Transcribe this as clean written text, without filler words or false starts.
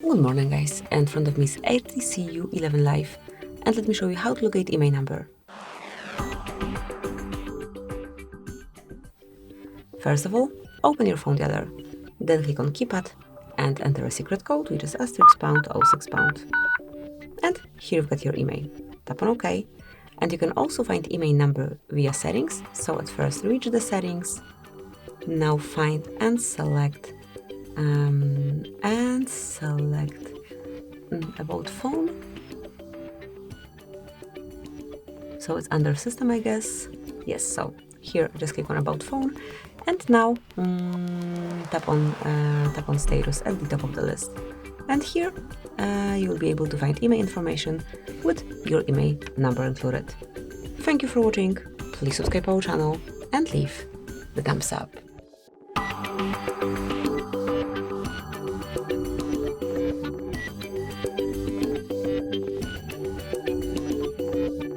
Good morning guys, in front of me is HTC U11 Life, and let me show you how to locate IMEI number. First of all, open your phone dialer, then click on keypad and enter a secret code, which is *#06#. And here you've got your IMEI. Tap on OK, and you can also find IMEI number via settings. So at first reach the settings, now find and select about phone. So it's under system, I guess. Yes, so here just click on about phone, and now tap on status at the top of the list. And here you will be able to find IMEI information with your IMEI number included. Thank you for watching. Please subscribe our channel and leave the thumbs up.